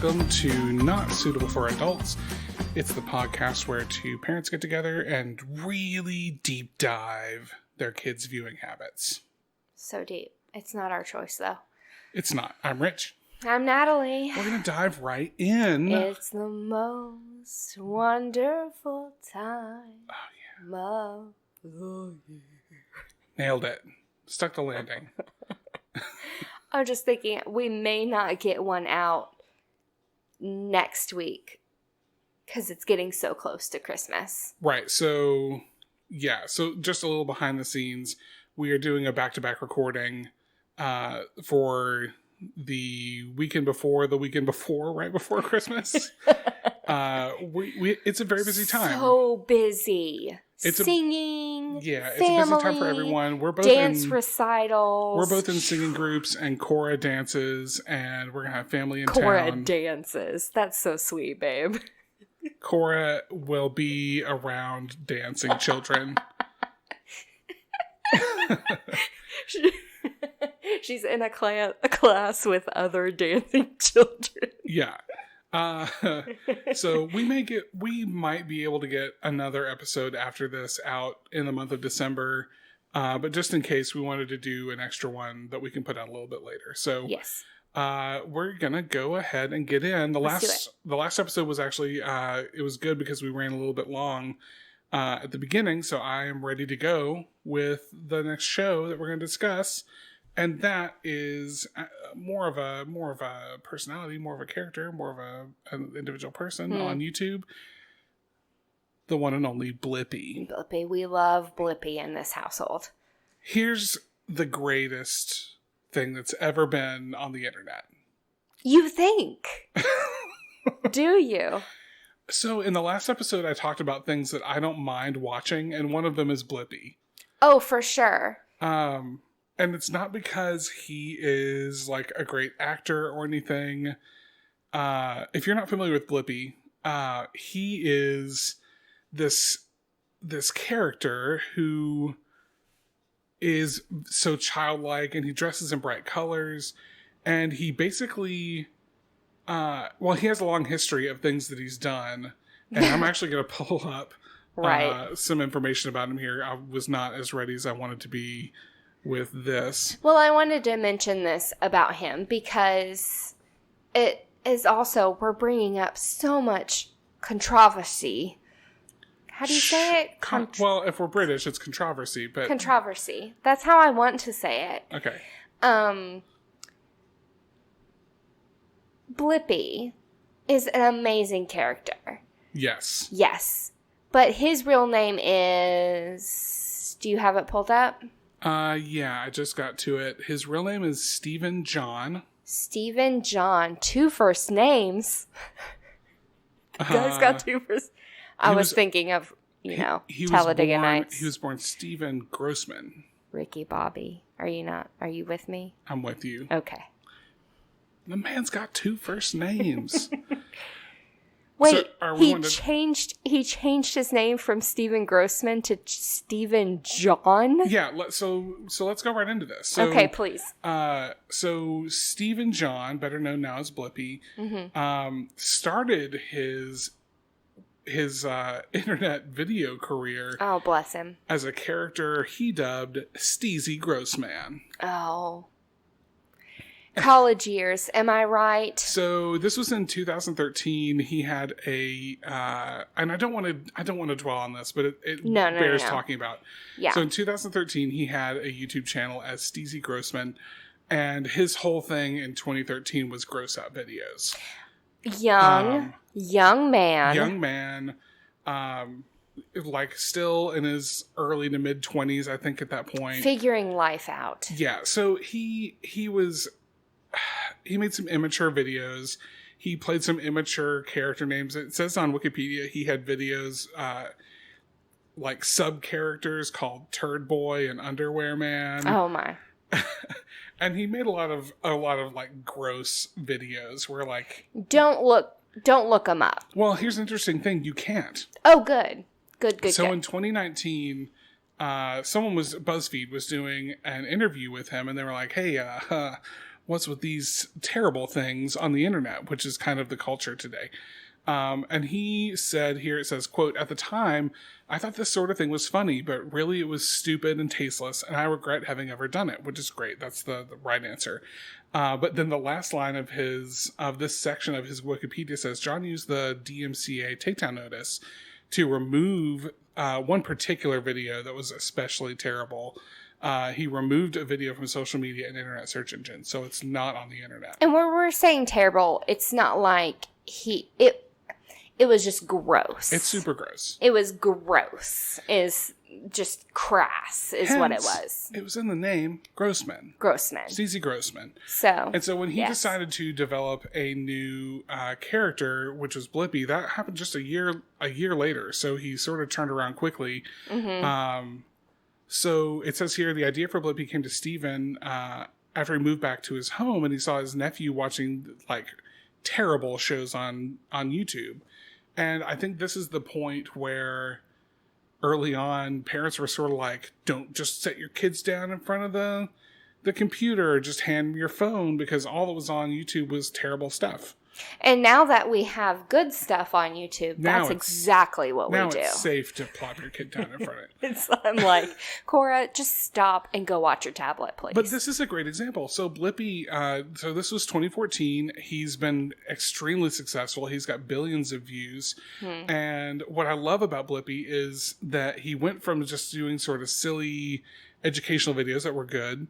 welcome to Not Suitable for Adults. It's the podcast where two parents get together and really deep dive their kids' viewing habits. So deep. It's not our choice, though. It's not. I'm Rich. I'm Natalie. We're going to dive right in. It's the most wonderful time. Oh, yeah. Nailed it. Stuck the landing. I'm just thinking we may not get one out next week because it's getting so close to Christmas. Right. So, yeah. So just a little behind the scenes. We are doing a back-to-back recording for the weekend before, right before Christmas. It's a very busy time. So busy. It's singing, family, it's a busy time for everyone. We're both dance recitals. We're both in singing groups and Cora dances, and we're gonna have family in Cora town. dances. That's so sweet, babe. Cora will be around dancing children. She's in a class with other dancing children. Yeah. So we might be able to get another episode after this out in the month of December. But just in case, we wanted to do an extra one that we can put out a little bit later. So yes. We're gonna go ahead and get in. The last episode was actually it was good because we ran a little bit long at the beginning, so I am ready to go with the next show that we're going to discuss, and that is more of a personality, more of a character, more of an individual person on YouTube. The one and only Blippi. Blippi, we love Blippi in this household. Here's the greatest thing that's ever been on the internet. You think? Do you? So in the last episode, I talked about things that I don't mind watching, and one of them is Blippi. Oh, for sure. And it's not because he is like a great actor or anything. If you're not familiar with Blippi, he is this character who is so childlike, and he dresses in bright colors, and he basically he has a long history of things that he's done, and I'm actually going to pull up some information about him here. I was not as ready as I wanted to be with this. Well, I wanted to mention this about him because it is also, we're bringing up so much controversy. How do you say it? Well, if we're British, it's controversy, but... Controversy. That's how I want to say it. Okay. Blippi is an amazing character. Yes. Yes. But his real name is... Do you have it pulled up? Yeah, I just got to it. His real name is Stephen John. Stephen John. 2 first names. The guy's got 2 first... I was thinking of, Talladega Nights. He was born Stephen Grossman. Ricky Bobby. Are you not? Are you with me? I'm with you. Okay. The man's got 2 first names. Wait, changed his name from Stephen Grossman to Stephen John? Yeah, so let's go right into this. So, okay, please. So Stephen John, better known now as Blippi, started his internet video career. Oh, bless him. As a character he dubbed Steezy Grossman. Oh. College years, am I right? So this was in 2013. He had a and I don't want to dwell on this, but it bears talking about. Yeah. So in 2013 he had a YouTube channel as Steezy Grossman, and his whole thing in 2013 was gross out videos. Young man, like still in his early to mid 20s, I think at that point. Figuring life out. Yeah, so he made some immature videos. He played some immature character names. It says on Wikipedia he had videos like sub characters called Turd Boy and Underwear Man. Oh my. And he made a lot of like gross videos where like don't look them up. Well, here's an interesting thing. You can't. Oh, good. So in 2019, BuzzFeed was doing an interview with him, and they were like, hey, what's with these terrible things on the internet, which is kind of the culture today. And he said here, it says, quote, "At the time, I thought this sort of thing was funny, but really it was stupid and tasteless, and I regret having ever done it," which is great. That's the right answer. But then the last line of this section of his Wikipedia says, "John used the DMCA takedown notice to remove one particular video that was especially terrible. He removed a video from social media and internet search engines, so it's not on the internet." And when we're saying terrible, it's not like it was just gross. It's super gross. It was gross. Is just crass is Hence, what it was. It was in the name, Grossman. Grossman. Stacey Grossman. So when he decided to develop a new character, which was Blippi, that happened just a year later. So he sort of turned around quickly. Mm-hmm. So it says here, the idea for Blippi came to Steven after he moved back to his home and he saw his nephew watching like terrible shows on YouTube. And I think this is the point where early on parents were sort of like, don't just set your kids down in front of the computer, just hand them your phone, because all that was on YouTube was terrible stuff. And now that we have good stuff on YouTube, that's exactly what we do. Now it's safe to plop your kid down in front of it. I'm like, Cora, just stop and go watch your tablet, please. But this is a great example. So Blippi, so this was 2014. He's been extremely successful. He's got billions of views. And what I love about Blippi is that he went from just doing sort of silly educational videos that were good,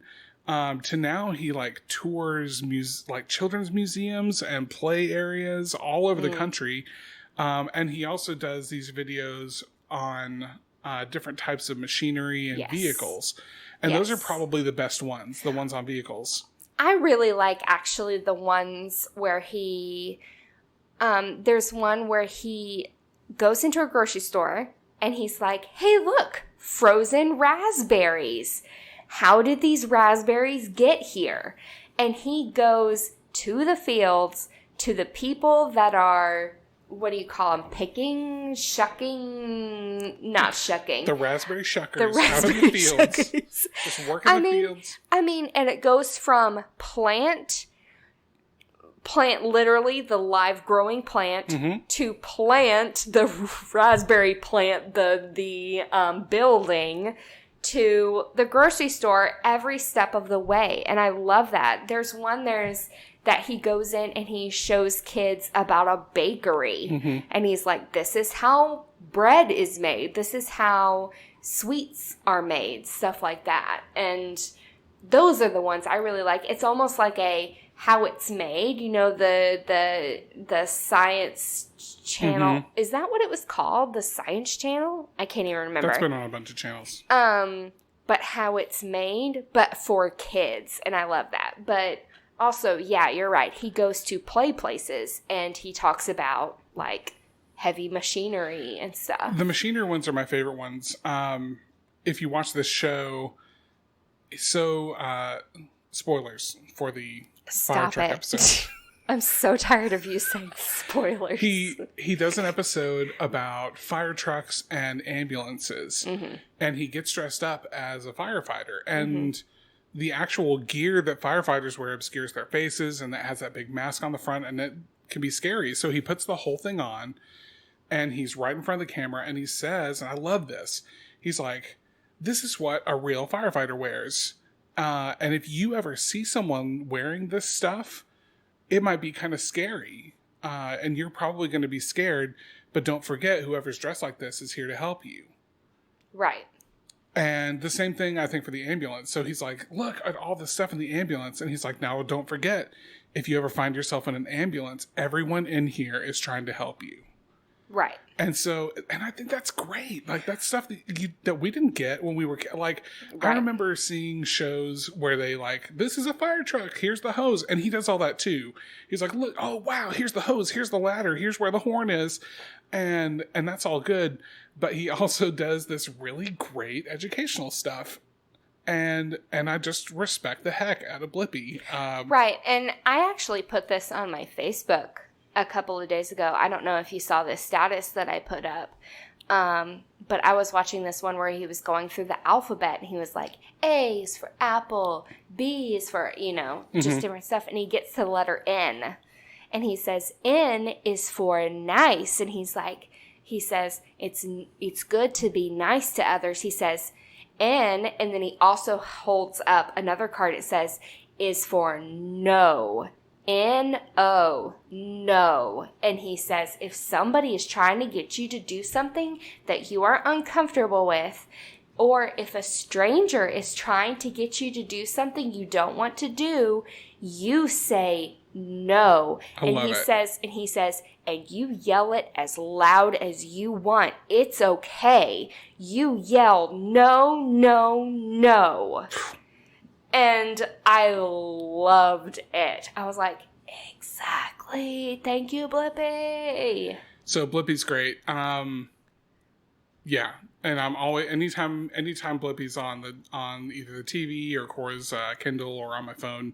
to now he like tours like children's museums and play areas all over the country. And he also does these videos on different types of machinery and vehicles. And those are probably the best ones, the ones on vehicles. I really like actually the ones where there's one where he goes into a grocery store and he's like, "Hey, look, frozen raspberries. How did these raspberries get here?" And he goes to the fields, to the people that are, what do you call them? Picking, not shucking. The raspberry shuckers out of the fields. Just working the fields. And it goes from plant literally the live growing plant, to plant the raspberry plant, the building, to the grocery store every step of the way. And I love that. There's that he goes in and he shows kids about a bakery. And he's like, this is how bread is made. This is how sweets are made. Stuff like that. And those are the ones I really like. It's almost like a how it's made. You know, the science channel. Is that what it was called? The science channel? I can't even remember. That's been on a bunch of channels. But how it's made, but for kids. And I love that. But also, yeah, you're right. He goes to play places and he talks about like heavy machinery and stuff. The machinery ones are my favorite ones. If you watch this show, spoilers for the fire truck episode. I'm so tired of you saying spoilers. He does an episode about fire trucks and ambulances, and he gets dressed up as a firefighter. And the actual gear that firefighters wear obscures their faces, and that has that big mask on the front, and it can be scary. So he puts the whole thing on, and he's right in front of the camera, and he says, and I love this, he's like, "This is what a real firefighter wears. And if you ever see someone wearing this stuff, it might be kind of scary. And you're probably going to be scared, but don't forget, whoever's dressed like this is here to help you." Right. And the same thing, I think, for the ambulance. So he's like, "Look at all this stuff in the ambulance." And he's like, "Now, don't forget, if you ever find yourself in an ambulance, everyone in here is trying to help you." Right. And I think that's great. Like, that's stuff that we didn't get when we were, like, I remember seeing shows where they, like, "This is a fire truck, here's the hose." And he does all that too. He's like, "Look, oh, wow, here's the hose, here's the ladder, here's where the horn is." And that's all good. But he also does this really great educational stuff. And I just respect the heck out of Blippi. Right. And I actually put this on my Facebook a couple of days ago. I don't know if you saw this status that I put up. But I was watching this one where he was going through the alphabet and he was like, A is for apple, B is for, just different stuff. And he gets to the letter N and he says, N is for nice. And he says, it's good to be nice to others. He says N, and then he also holds up another card. It says, is for no. N-O, no. And he says, if somebody is trying to get you to do something that you are uncomfortable with, or if a stranger is trying to get you to do something you don't want to do, you say no. And he says, and you yell it as loud as you want. It's okay. You yell no, no, no. And I loved it. I was like, exactly. Thank you, Blippi. So Blippi's great. Yeah. And I'm always anytime Blippi's on either the TV or Cora's Kindle or on my phone,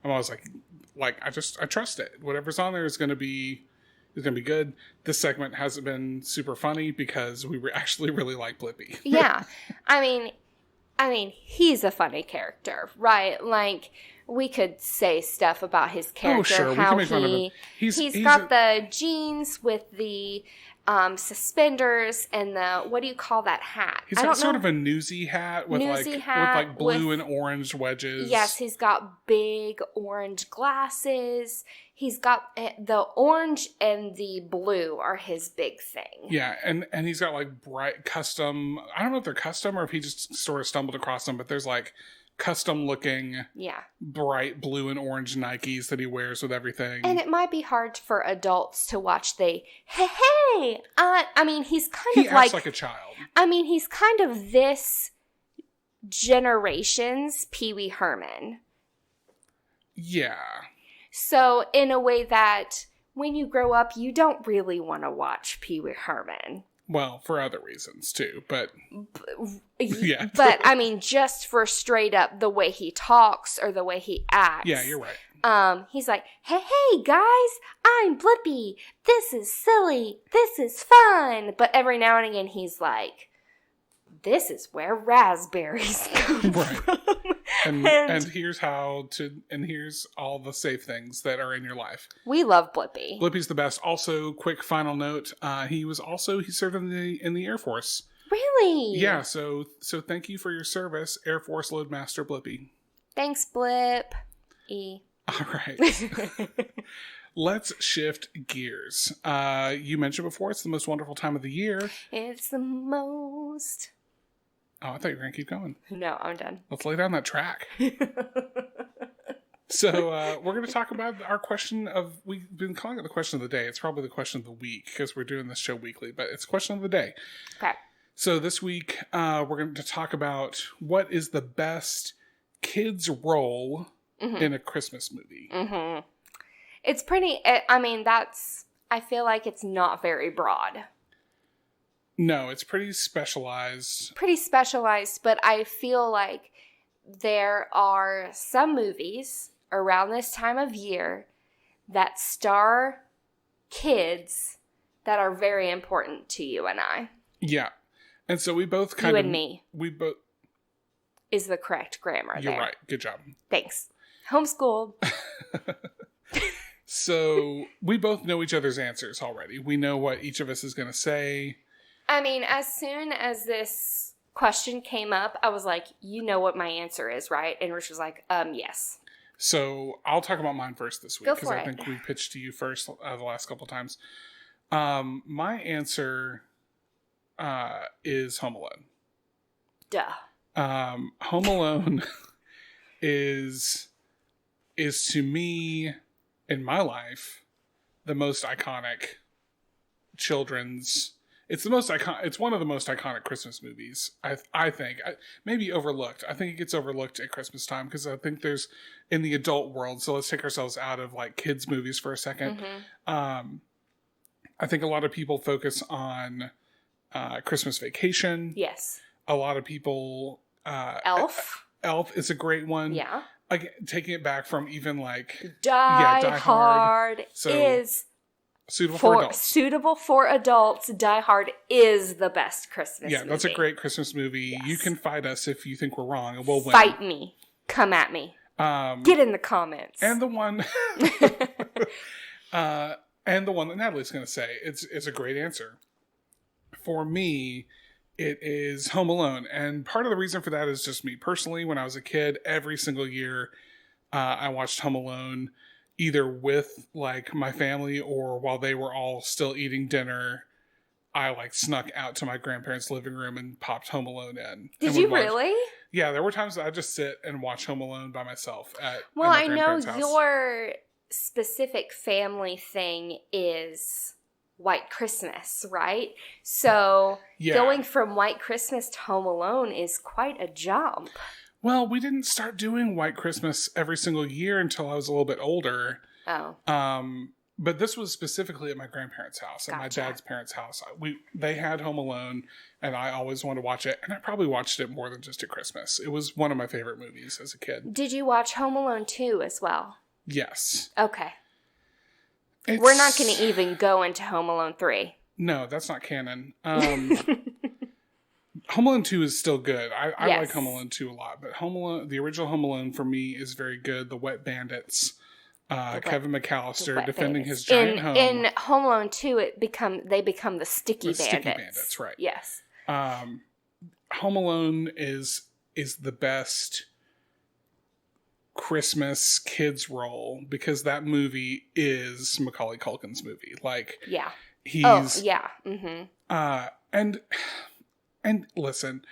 I'm always like I trust it. Whatever's on there is gonna be good. This segment hasn't been super funny because we actually really like Blippi. Yeah. I mean, he's a funny character, right? Like, we could say stuff about his character. Oh, sure. How we can make fun of him. He's got the jeans with the suspenders and the, what do you call that hat? He's got sort of a newsy hat with blue and orange wedges. Yes, he's got big orange glasses. He's got the orange and the blue are his big thing. Yeah, and he's got like bright custom, I don't know if they're custom or if he just sort of stumbled across them, but there's like custom looking bright blue and orange Nikes that he wears with everything. And it might be hard for adults to watch hey, I mean, he's kind of acts like a child. I mean, he's kind of this generation's Pee Wee Herman. Yeah. So in a way that when you grow up, you don't really want to watch Pee Wee Herman. Well, for other reasons too, but yeah. But I mean, just for straight up the way he talks or the way he acts. Yeah, you're right. He's like, hey guys, I'm Blippi. This is silly. This is fun. But every now and again, he's like, this is where raspberries come from. And here's here's all the safe things that are in your life. We love Blippi. Blippi's the best. Also, quick final note, he served in the Air Force. Really? Yeah, so thank you for your service, Air Force Loadmaster Blippi. Thanks, Blip. All right. Let's shift gears. You mentioned before it's the most wonderful time of the year. It's the most... Oh, I thought you were going to keep going. No, I'm done. Let's lay down that track. So we're going to talk about our question of... We've been calling it the question of the day. It's probably the question of the week because we're doing this show weekly, but it's question of the day. Okay. So this week we're going to talk about what is the best kids' role in a Christmas movie. Mm-hmm. It's pretty... I mean, I feel like it's not very broad. No, it's pretty specialized. But I feel like there are some movies around this time of year that star kids that are very important to you and I. Yeah. And so we both You and me. We both... Is the correct grammar there. You're right. Good job. Thanks. Homeschooled. So we both know each other's answers already. We know what each of us is going to say. I mean, as soon as this question came up, I was like, you know what my answer is, right? And Rich was like, yes. So I'll talk about mine first this week. Go for it. Because I think we pitched to you first the last couple of times. My answer is Home Alone. Duh. Home Alone is to me, in my life, the most iconic children's... It's the most iconic. It's one of the most iconic Christmas movies. I think maybe overlooked. I think it gets overlooked at Christmas time because I think there's in the adult world. So let's take ourselves out of like kids movies for a second. Mm-hmm. I think a lot of people focus on Christmas Vacation. Yes. A lot of people. Elf. Elf is a great one. Yeah. Like taking it back from even like Die Hard So, is Suitable for adults. Suitable for adults. Die Hard is the best Christmas movie. Yeah, that's a great Christmas movie. Yes. You can fight us if you think we're wrong, and we'll win. Fight me. Come at me. Get in the comments. And the one... and the one that Natalie's going to say. It's a great answer. For me, it is Home Alone. And part of the reason for that is just me personally. When I was a kid, every single year, I watched Home Alone either with like my family or while they were all still eating dinner. I like snuck out to my grandparents' living room and popped Home Alone in. Did you really? Yeah, there were times that I just sit and watch Home Alone by myself at Well, my I know grandparents' house. your specific family thing is White Christmas, right? So going from White Christmas to Home Alone is quite a jump. Well, we didn't start doing White Christmas every single year until I was a little bit older. Oh. But this was specifically at my grandparents' house, at my dad's parents' house. They had Home Alone, and I always wanted to watch it. And I probably watched it more than just at Christmas. It was one of my favorite movies as a kid. Did you watch Home Alone 2 as well? Yes. Okay. We're not going to even go into Home Alone 3. No, that's not canon. Home Alone 2 is still good. I like Home Alone 2 a lot. But the original Home Alone for me is very good. The Wet Bandits. Kevin McAllister defending his giant home. In Home Alone 2, they become the Sticky Bandits. Sticky Bandits, right. Yes. Home Alone is the best Christmas kids role because that movie is Macaulay Culkin's movie. Like, yeah. He's... yeah. Mm-hmm. And listen...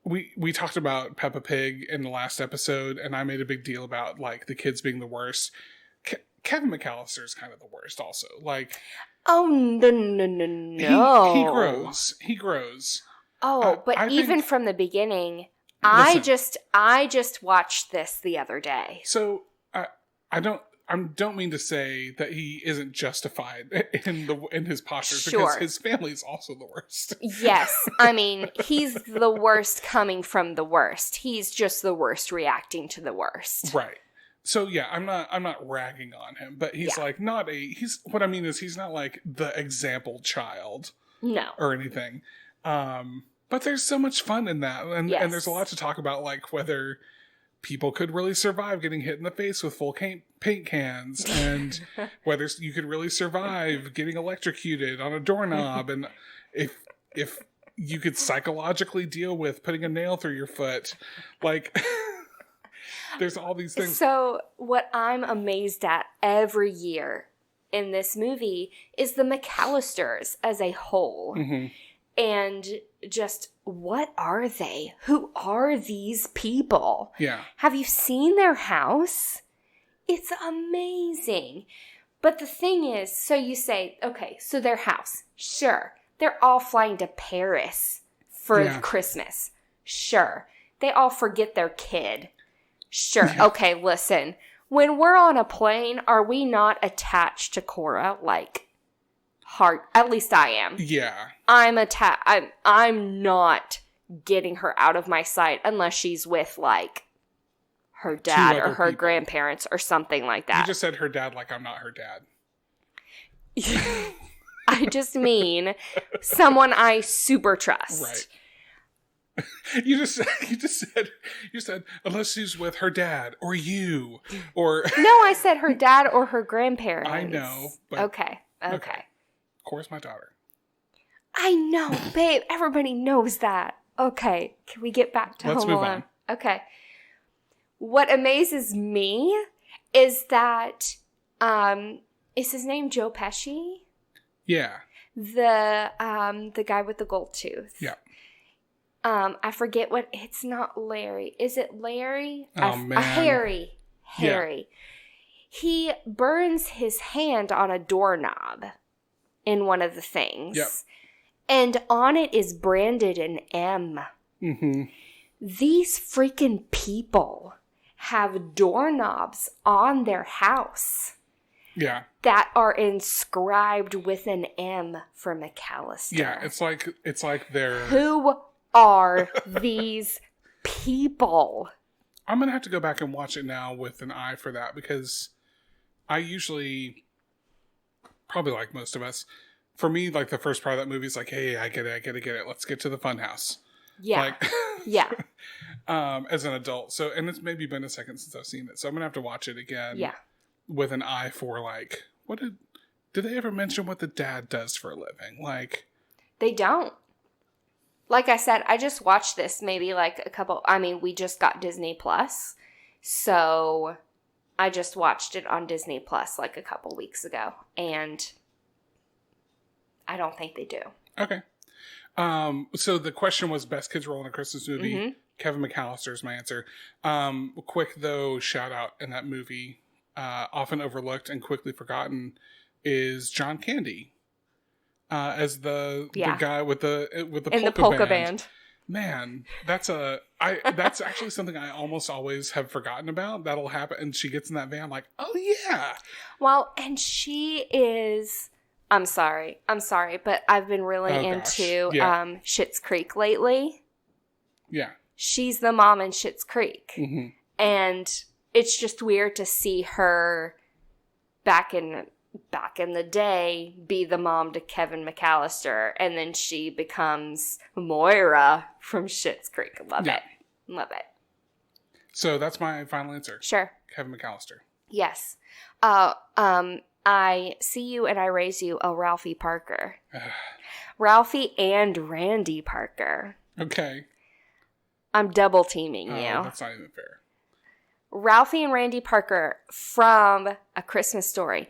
We talked about Peppa Pig in the last episode, and I made a big deal about, like, the kids being the worst. Kevin McAllister is kind of the worst also. Like... Oh, no. He grows. Oh, but I even from the beginning, I just watched this the other day. So, I don't mean to say that he isn't justified in his postures because his family is also the worst. Yes, I mean he's the worst coming from the worst. He's just the worst reacting to the worst. Right. So yeah, I'm not ragging on him, but he's like not what I mean is he's not like the example child. No. Or anything. But there's so much fun in that, and there's a lot to talk about, like whether people could really survive getting hit in the face with full paint cans, and whether you could really survive getting electrocuted on a doorknob, and if you could psychologically deal with putting a nail through your foot. Like, there's all these things. So what I'm amazed at every year in this movie is the McAllisters as a whole. Mm-hmm. And just, what are they? Who are these people? Yeah. Have you seen their house? It's amazing. But the thing is, so you say, okay, so their house. Sure. They're all flying to Paris for Christmas. Sure. They all forget their kid. Sure. Yeah. Okay, listen. When we're on a plane, are we not attached to Cora? Like, heart. At least I am. Yeah. I'm not getting her out of my sight unless she's with, like, her dad or her grandparents or something like that. You just said her dad like I'm not her dad. I just mean someone I super trust. Right. You said unless she's with her dad or you or No, I said her dad or her grandparents. I know. But Okay. Of course, my daughter. I know, babe. Everybody knows that. Okay, can we get back to Home Alone? Let's move on. Okay. What amazes me is that, is his name Joe Pesci? Yeah. The guy with the gold tooth. Yeah. I forget it's not Larry. Is it Larry? Oh, man. Harry. Yeah. He burns his hand on a doorknob in one of the things. Yep. And on it is branded an M. Mm-hmm. These freaking people have doorknobs on their house. Yeah. That are inscribed with an M for McAllister. Yeah, it's like they're... Who are these people? I'm going to have to go back and watch it now with an eye for that because I usually probably like most of us. For me, like the first part of that movie is like, hey, I get it. Let's get to the fun house. Yeah. Like, yeah. As an adult. So, and it's maybe been a second since I've seen it. So I'm going to have to watch it again. Yeah. With an eye for like, did they ever mention what the dad does for a living? Like, they don't. Like I said, I just watched this maybe like we just got Disney Plus. So I just watched it on Disney Plus like a couple weeks ago. And I don't think they do. Okay. So the question was best kids role in a Christmas movie. Mm-hmm. Kevin McAllister is my answer. Quick though, shout out in that movie, often overlooked and quickly forgotten, is John Candy. As the guy with the polka band. Man, that's actually something I almost always have forgotten about. That'll happen, and she gets in that van, I'm like, oh yeah. Well, and she is. I'm sorry, but I've been really into Schitt's Creek lately. Yeah, she's the mom in Schitt's Creek, mm-hmm. and it's just weird to see her back in the day be the mom to Kevin McAllister, and then she becomes Moira from Schitt's Creek. Love it. So that's my final answer. Sure. Kevin McAllister. Yes. I see you and I raise you a Ralphie Parker. Ralphie and Randy Parker. Okay. I'm double teaming you. That's not even fair. Ralphie and Randy Parker from A Christmas Story.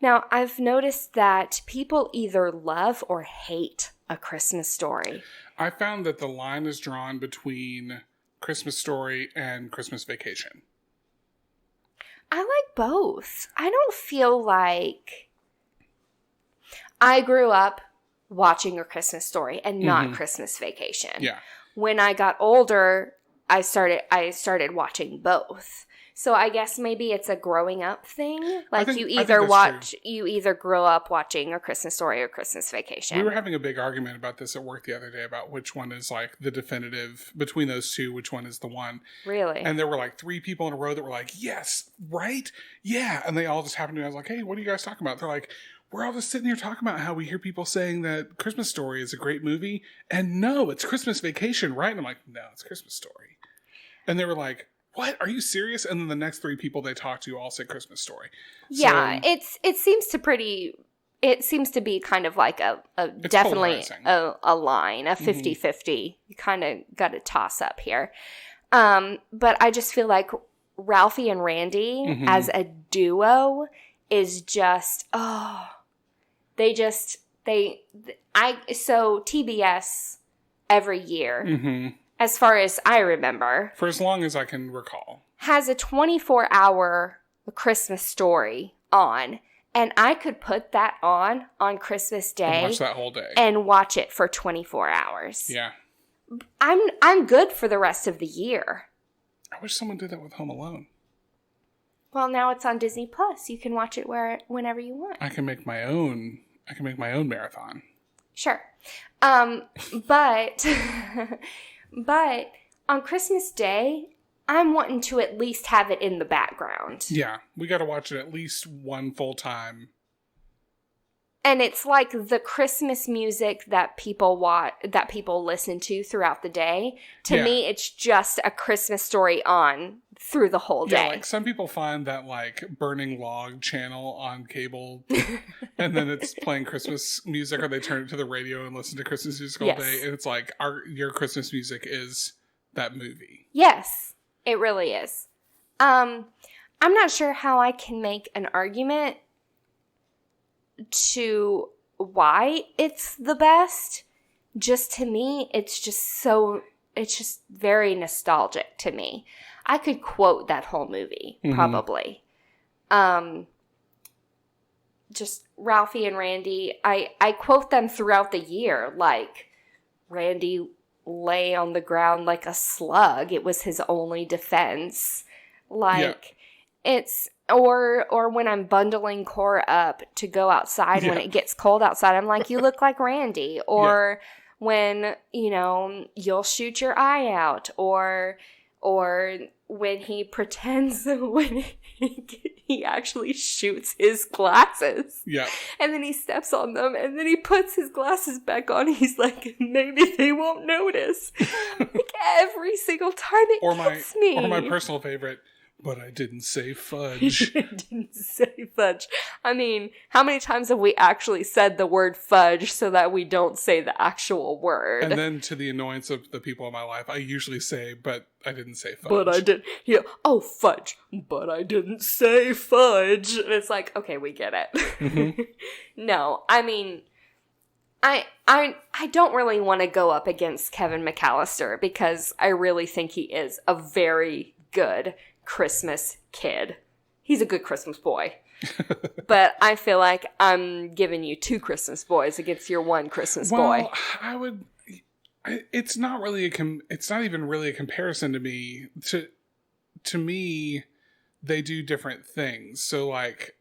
Now, I've noticed that people either love or hate A Christmas Story. I found that the line is drawn between Christmas Story and Christmas Vacation. I like both. I don't feel like... I grew up watching A Christmas Story and not Christmas Vacation. Yeah. When I got older, I started watching both. So I guess maybe it's a growing up thing. Like you either grow up watching A Christmas Story or Christmas Vacation. We were having a big argument about this at work the other day about which one is like the definitive between those two, which one is the one. Really? And there were like 3 people in a row that were like, yes, right? Yeah. And they all just happened to me. I was like, hey, what are you guys talking about? They're like, we're all just sitting here talking about how we hear people saying that Christmas Story is a great movie. And no, it's Christmas Vacation, right? And I'm like, no, it's Christmas Story. And they were like, what? Are you serious? And then the next 3 people they talked to all said Christmas Story. Yeah, so, it seems to be kind of like a definitely a line, a 50-50. You kind of got a toss up here. But I just feel like Ralphie and Randy as a duo is just, so TBS every year, as far as I remember, for as long as I can recall, has a 24-hour Christmas Story on, and I could put that on Christmas Day and watch that whole day and watch it for 24 hours. Yeah, I'm good for the rest of the year. I wish someone did that with Home Alone. Well, now it's on Disney Plus. You can watch it whenever you want. I can make my own marathon. Sure, but but on Christmas Day, I'm wanting to at least have it in the background. Yeah, we got to watch it at least one full time. And it's like the Christmas music that people listen to throughout the day. To me, it's just A Christmas Story on through the whole day. Yeah, like some people find that like Burning Log channel on cable, and then it's playing Christmas music, or they turn it to the radio and listen to Christmas music all day. And it's like your Christmas music is that movie. Yes, it really is. I'm not sure how I can make an argument to why it's the best. Just to me, it's just very nostalgic to me. I could quote that whole movie, probably. Just Ralphie and Randy, I quote them throughout the year, like Randy lay on the ground like a slug. It was his only defense. It's or when I'm bundling Cora up to go outside when it gets cold outside, I'm like, you look like Randy. Or when, you'll shoot your eye out, or when he pretends when he actually shoots his glasses. Yeah. And then he steps on them, and then he puts his glasses back on. He's like, maybe they won't notice. Like, every single time it gets me. Or my personal favorite, but I didn't say fudge. Didn't say fudge. I mean, how many times have we actually said the word fudge so that we don't say the actual word? And then to the annoyance of the people in my life, I usually say, but I didn't say fudge. But I did. Yeah. Oh, fudge. But I didn't say fudge. And it's like, okay, we get it. Mm-hmm. No, I mean, I don't really want to go up against Kevin McAllister because I really think he is a very good Christmas kid. He's a good Christmas boy. But I feel like I'm giving you 2 Christmas boys against your 1 Christmas boy. It's not really it's not even really a comparison to me. To me, they do different things. So like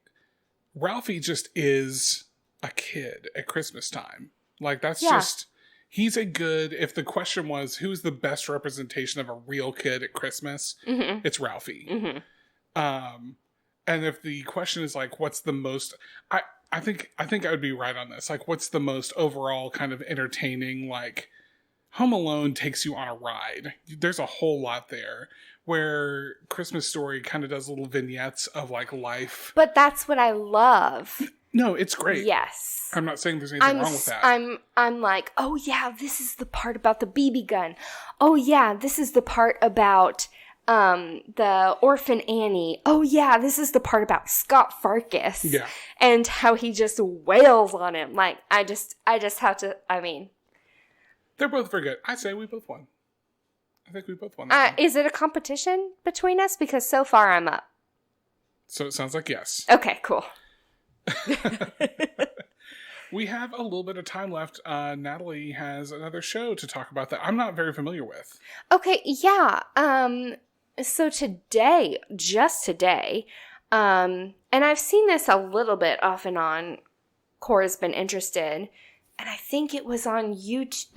Ralphie just is a kid at Christmas time. Like that's just he's if the question was who's the best representation of a real kid at Christmas, it's Ralphie. Mm-hmm. And if the question is like, what's the most, I think I would be right on this. Like, what's the most overall kind of entertaining, like Home Alone takes you on a ride. There's a whole lot there where Christmas Story kind of does little vignettes of like life. But that's what I love. No, it's great. Yes. I'm not saying there's anything wrong with that. I'm like, oh yeah, this is the part about the BB gun. Oh yeah, this is the part about the Orphan Annie. Oh yeah, this is the part about Scott Farkas. Yeah. And how he just wails on him. Like, I just have to, I mean. They're both very good. I say we both won. I think we both won that one. Is it a competition between us? Because so far I'm up. So it sounds like yes. Okay, cool. We have a little bit of time left. Natalie has another show to talk about that I'm not very familiar with. Okay, yeah. So just today, and I've seen this a little bit off and on. Cora's been interested, and I think it was on YouTube.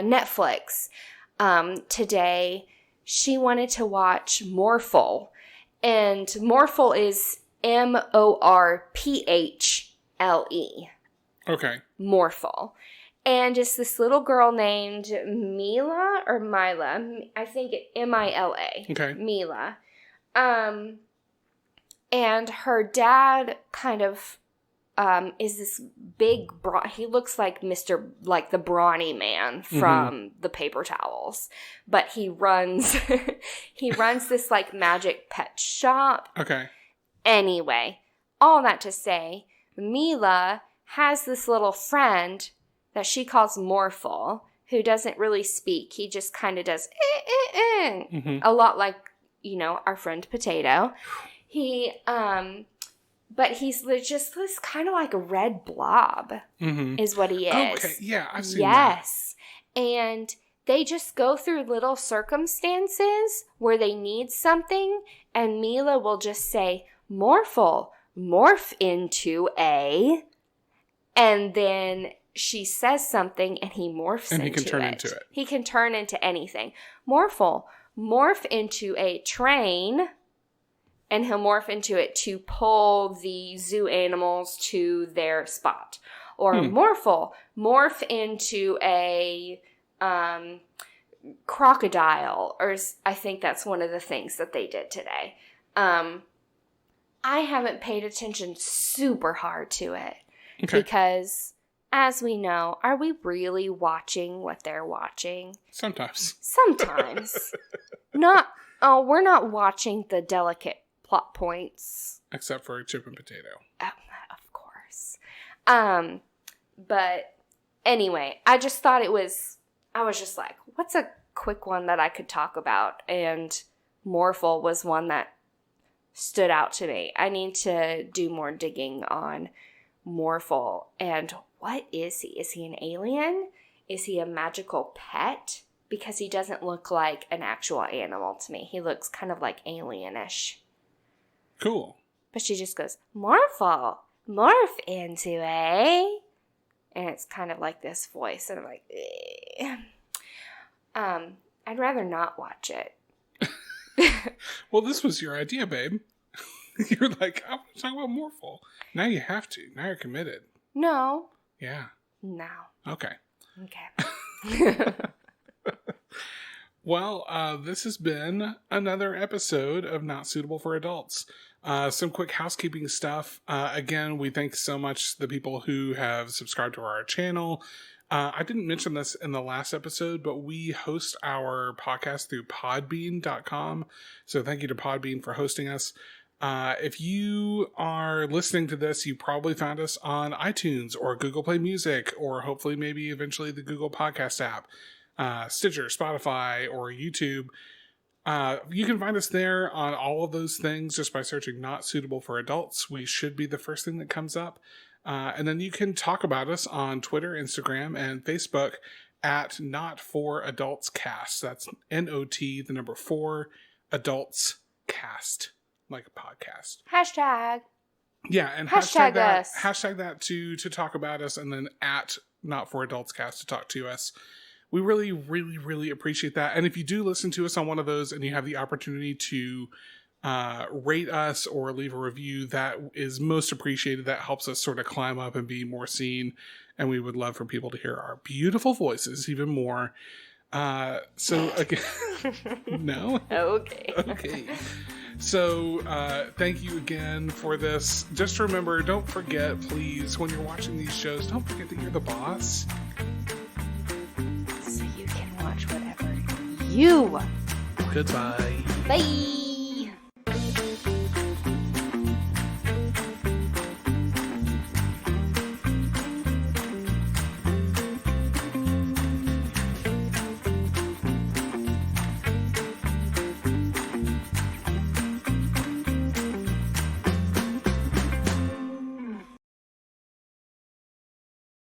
Netflix. Today, she wanted to watch Morphle, and Morphle is Morphle. Okay. Morphle. And it's this little girl named Mila or Mila. I think Mila. Okay. Mila. And her dad kind of is this big he looks like the brawny man from the paper towels. But he runs this like magic pet shop. Okay. Anyway, all that to say, Mila has this little friend that she calls Morphle, who doesn't really speak. He just kind of does a lot like, our friend Potato. He, but he's just this kind of like a red blob is what he is. Okay, yeah, I've seen that. Yes. And they just go through little circumstances where they need something, and Mila will just say, Morphle, morph into a, and then she says something and he morphs into it. And he can turn into it. He can turn into anything. Morphle, morph into a train, and he'll morph into it to pull the zoo animals to their spot. Or Morphle, morph into a crocodile, or I think that's one of the things that they did today. I haven't paid attention super hard to it. Okay. Because, as we know, are we really watching what they're watching? Sometimes. We're not watching the delicate plot points. Except for Chip and Potato. Of course. But anyway, I just thought I was just like, what's a quick one that I could talk about? And Morphle was one that stood out to me. I need to do more digging on Morphle. And what is he? Is he an alien? Is he a magical pet? Because he doesn't look like an actual animal to me. He looks kind of like alienish. Cool. But she just goes, Morphle, morph into a... And it's kind of like this voice. And I'm like, I'd rather not watch it. Well, this was your idea, babe. You're like, I want to talk about Morphle. Now you have to. Now you're committed. No. Yeah. No. Okay. Okay. Well, this has been another episode of Not Suitable for Adults. Some quick housekeeping stuff. Again, we thank so much the people who have subscribed to our channel. I didn't mention this in the last episode, but we host our podcast through podbean.com. So thank you to Podbean for hosting us. If you are listening to this, you probably found us on iTunes or Google Play Music, or hopefully maybe eventually the Google Podcast app, Stitcher, Spotify, or YouTube. You can find us there on all of those things just by searching Not Suitable for Adults. We should be the first thing that comes up. And then you can talk about us on Twitter, Instagram, and Facebook at Not For Adults Cast. That's NOT, the number 4, Adults Cast, like a podcast. Hashtag. Yeah, and hashtag that to talk about us, and then at Not For Adults Cast to talk to us. We really, really, really appreciate that. And if you do listen to us on one of those and you have the opportunity to rate us or leave a review, that is most appreciated. That helps us sort of climb up and be more seen. And we would love for people to hear our beautiful voices even more. So again, no? Okay. Okay. So thank you again for this. Just remember, don't forget, please, when you're watching these shows, don't forget that you're the boss. So you can watch whatever you want. Goodbye. Bye.